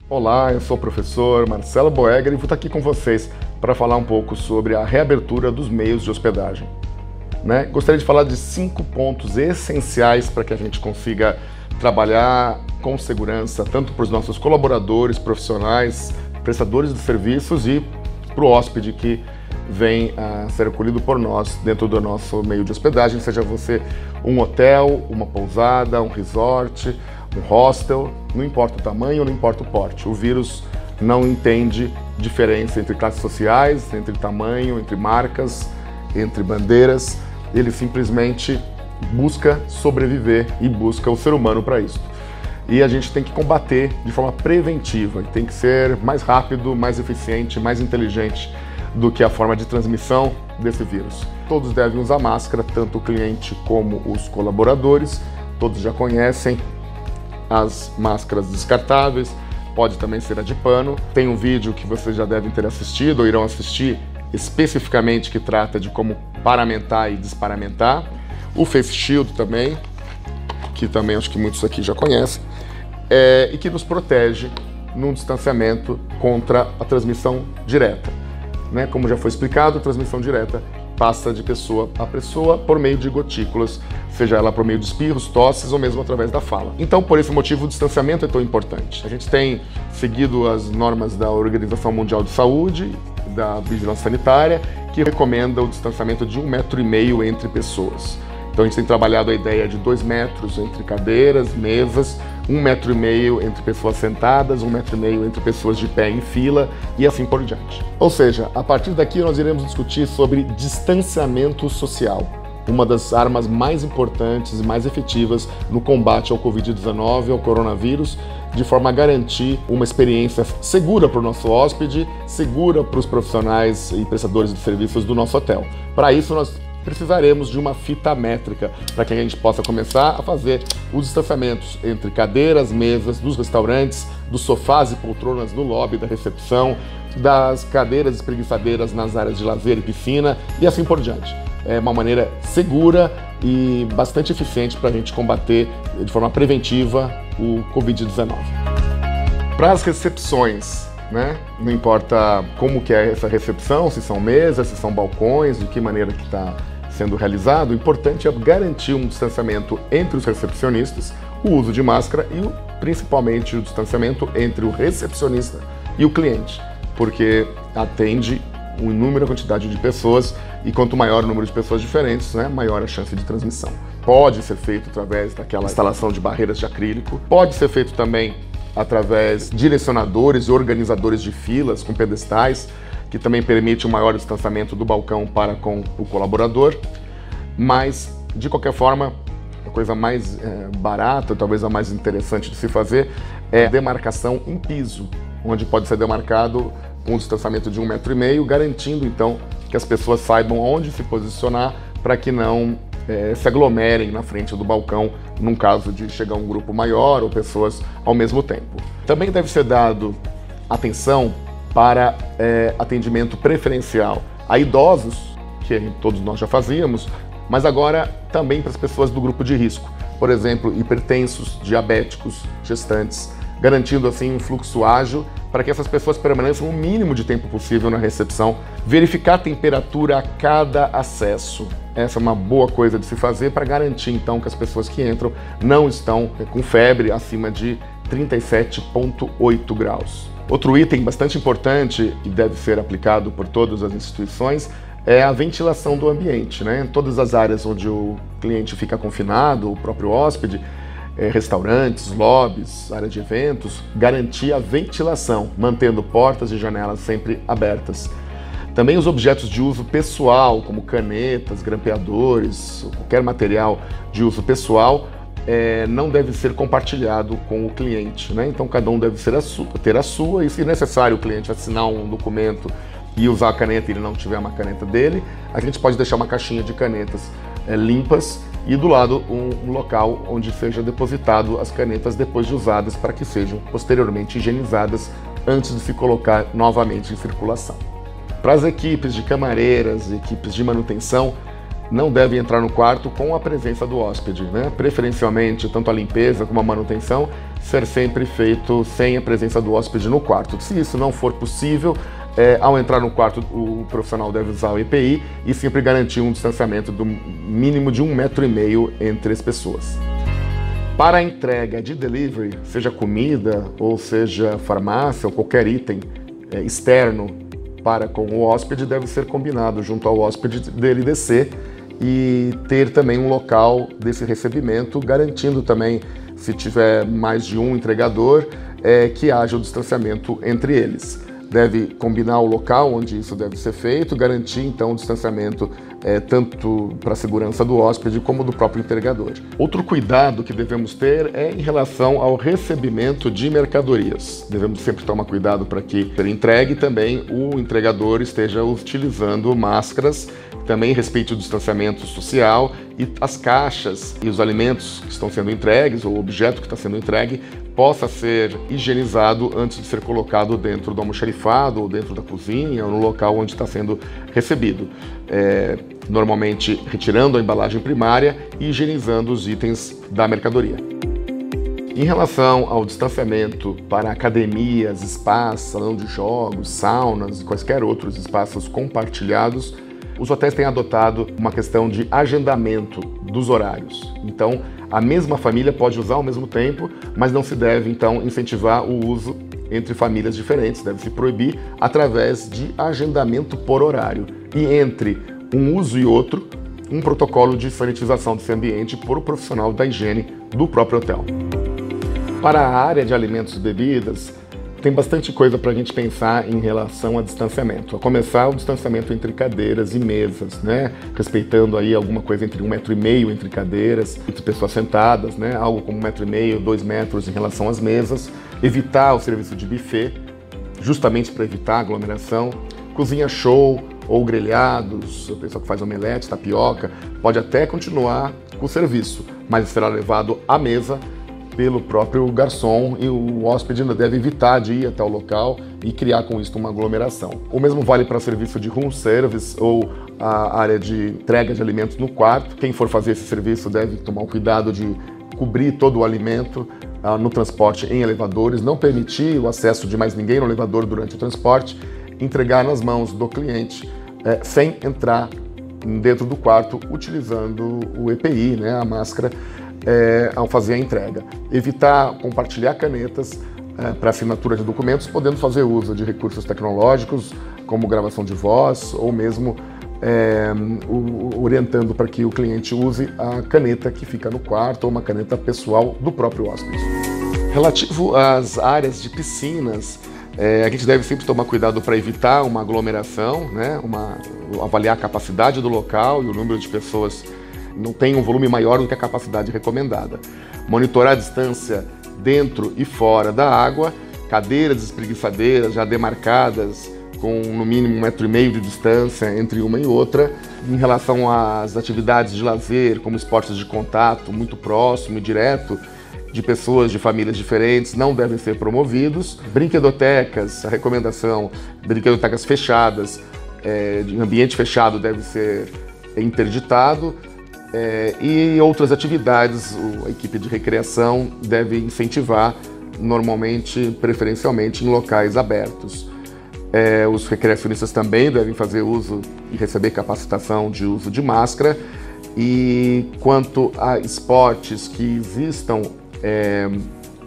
Olá, eu sou o professor Marcelo Boegger e vou estar aqui com vocês para falar um pouco sobre a reabertura dos meios de hospedagem. Gostaria de falar de 5 pontos essenciais para que a gente consiga trabalhar com segurança, tanto para os nossos colaboradores, profissionais, prestadores de serviços e para o hóspede que vem a ser acolhido por nós dentro do nosso meio de hospedagem, seja você um hotel, uma pousada, um resort, um hostel, não importa o tamanho, não importa o porte. O vírus não entende diferença entre classes sociais, entre tamanho, entre marcas, entre bandeiras. Ele simplesmente busca sobreviver e busca o ser humano para isso. E a gente tem que combater de forma preventiva, tem que ser mais rápido, mais eficiente, mais inteligente do que a forma de transmissão desse vírus. Todos devem usar máscara, tanto o cliente como os colaboradores. Todos já conhecem as máscaras descartáveis, pode também ser a de pano. Tem um vídeo que vocês já devem ter assistido ou irão assistir, especificamente que trata de como paramentar e desparamentar. O Face Shield também, que também acho que muitos aqui já conhecem, e que nos protege num distanciamento contra a transmissão direta. Como já foi explicado, a transmissão direta passa de pessoa a pessoa por meio de gotículas, seja ela por meio de espirros, tosses ou mesmo através da fala. Então, por esse motivo, o distanciamento é tão importante. A gente tem seguido as normas da Organização Mundial de Saúde, da Vigilância Sanitária, que recomenda o distanciamento de 1,5 m entre pessoas. Então, a gente tem trabalhado a ideia de 2 metros entre cadeiras, mesas, 1,5 m entre pessoas sentadas, 1,5 m entre pessoas de pé em fila e assim por diante. Ou seja, a partir daqui nós iremos discutir sobre distanciamento social, uma das armas mais importantes e mais efetivas no combate ao Covid-19, ao coronavírus, de forma a garantir uma experiência segura para o nosso hóspede, segura para os profissionais e prestadores de serviços do nosso hotel. Para isso, nós precisaremos de uma fita métrica para que a gente possa começar a fazer os distanciamentos entre cadeiras, mesas, dos restaurantes, dos sofás e poltronas no lobby da recepção, das cadeiras espreguiçadeiras nas áreas de lazer e piscina e assim por diante. É uma maneira segura e bastante eficiente para a gente combater de forma preventiva o Covid-19. Para as recepções, não importa como que é essa recepção, se são mesas, se são balcões, de que maneira que está sendo realizado, o importante é garantir um distanciamento entre os recepcionistas, o uso de máscara e principalmente o distanciamento entre o recepcionista e o cliente, porque atende uma inúmera quantidade de pessoas e quanto maior o número de pessoas diferentes, maior a chance de transmissão. Pode ser feito através daquela instalação de barreiras de acrílico, pode ser feito também através de direcionadores e organizadores de filas com pedestais, que também permite um maior distanciamento do balcão para com o colaborador, mas, de qualquer forma, a coisa mais barata, talvez a mais interessante de se fazer, é a demarcação em piso, onde pode ser demarcado com um distanciamento de 1,5 m, garantindo, então, que as pessoas saibam onde se posicionar para que não se aglomerem na frente do balcão, num caso de chegar um grupo maior ou pessoas ao mesmo tempo. Também deve ser dado atenção para atendimento preferencial a idosos, que todos nós já fazíamos, mas agora também para as pessoas do grupo de risco, por exemplo, hipertensos, diabéticos, gestantes, garantindo assim um fluxo ágil para que essas pessoas permaneçam o mínimo de tempo possível na recepção, verificar a temperatura a cada acesso. Essa é uma boa coisa de se fazer para garantir então que as pessoas que entram não estão com febre acima de 37,8 graus. Outro item bastante importante e deve ser aplicado por todas as instituições é a ventilação do ambiente. Em todas as áreas onde o cliente fica confinado, o próprio hóspede, restaurantes, lobbies, área de eventos, garantir a ventilação, mantendo portas e janelas sempre abertas. Também os objetos de uso pessoal, como canetas, grampeadores, qualquer material de uso pessoal, não deve ser compartilhado com o cliente. Então cada um deve ter a sua e, se necessário, o cliente assinar um documento e usar a caneta e ele não tiver uma caneta dele, a gente pode deixar uma caixinha de canetas limpas e do lado um local onde seja depositado as canetas depois de usadas para que sejam posteriormente higienizadas antes de se colocar novamente em circulação. Para as equipes de camareiras, equipes de manutenção, não devem entrar no quarto com a presença do hóspede, né? Preferencialmente, tanto a limpeza como a manutenção, ser sempre feito sem a presença do hóspede no quarto. Se isso não for possível, ao entrar no quarto, o profissional deve usar o EPI e sempre garantir um distanciamento do mínimo de 1,5 metro entre as pessoas. Para a entrega de delivery, seja comida ou seja farmácia ou qualquer item externo para com o hóspede, deve ser combinado junto ao hóspede dele descer e ter também um local desse recebimento, garantindo também, se tiver mais de um entregador, que haja o distanciamento entre eles. Deve combinar o local onde isso deve ser feito, garantir então o distanciamento tanto para a segurança do hóspede como do próprio entregador. Outro cuidado que devemos ter é em relação ao recebimento de mercadorias. Devemos sempre tomar cuidado para que, pela entrega, também o entregador esteja utilizando máscaras, também respeite o distanciamento social e as caixas e os alimentos que estão sendo entregues, ou o objeto que está sendo entregue, possa ser higienizado antes de ser colocado dentro do almoxarifado ou dentro da cozinha ou no local onde está sendo recebido. Normalmente retirando a embalagem primária e higienizando os itens da mercadoria. Em relação ao distanciamento para academias, spas, salão de jogos, saunas e quaisquer outros espaços compartilhados, os hotéis têm adotado uma questão de agendamento dos horários. Então, a mesma família pode usar ao mesmo tempo, mas não se deve, então, incentivar o uso entre famílias diferentes. Deve se proibir através de agendamento por horário. E entre um uso e outro, um protocolo de sanitização desse ambiente por um profissional da higiene do próprio hotel. Para a área de alimentos e bebidas, tem bastante coisa para a gente pensar em relação a distanciamento. A começar, o distanciamento entre cadeiras e mesas, né? Respeitando aí alguma coisa entre 1,5 metro entre cadeiras, entre pessoas sentadas, né? Algo como 1,5 metro, 2 metros em relação às mesas. Evitar o serviço de buffet, justamente para evitar aglomeração. Cozinha show ou grelhados, o pessoal que faz omelete, tapioca, pode até continuar com o serviço, mas será levado à mesa pelo próprio garçom e o hóspede ainda deve evitar de ir até o local e criar com isso uma aglomeração. O mesmo vale para serviço de room service ou a área de entrega de alimentos no quarto. Quem for fazer esse serviço deve tomar o cuidado de cobrir todo o alimento no transporte em elevadores, não permitir o acesso de mais ninguém no elevador durante o transporte, entregar nas mãos do cliente sem entrar dentro do quarto utilizando o EPI, né, a máscara, ao fazer a entrega. Evitar compartilhar canetas para assinatura de documentos, podendo fazer uso de recursos tecnológicos, como gravação de voz, ou mesmo orientando para que o cliente use a caneta que fica no quarto, ou uma caneta pessoal do próprio hóspede. Relativo às áreas de piscinas, a gente deve sempre tomar cuidado para evitar uma aglomeração, né? Avaliar a capacidade do local e o número de pessoas não tem um volume maior do que a capacidade recomendada. Monitorar a distância dentro e fora da água, cadeiras espreguiçadeiras já demarcadas com no mínimo 1,5 metro de distância entre uma e outra. Em relação às atividades de lazer, como esportes de contato muito próximo e direto de pessoas de famílias diferentes, não devem ser promovidos. Brinquedotecas, a recomendação, brinquedotecas fechadas, de ambiente fechado deve ser interditado. E outras atividades, a equipe de recreação deve incentivar, normalmente, preferencialmente, em locais abertos. Os recreacionistas também devem fazer uso e receber capacitação de uso de máscara. E quanto a esportes que existam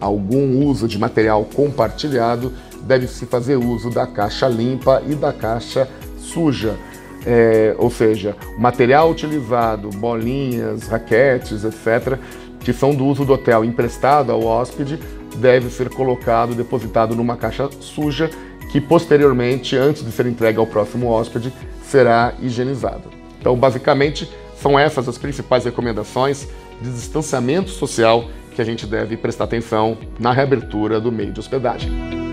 algum uso de material compartilhado, deve-se fazer uso da caixa limpa e da caixa suja. Ou seja, o material utilizado, bolinhas, raquetes, etc., que são do uso do hotel emprestado ao hóspede, deve ser colocado, depositado numa caixa suja, que posteriormente, antes de ser entregue ao próximo hóspede, será higienizado. Então, basicamente, são essas as principais recomendações de distanciamento social que a gente deve prestar atenção na reabertura do meio de hospedagem.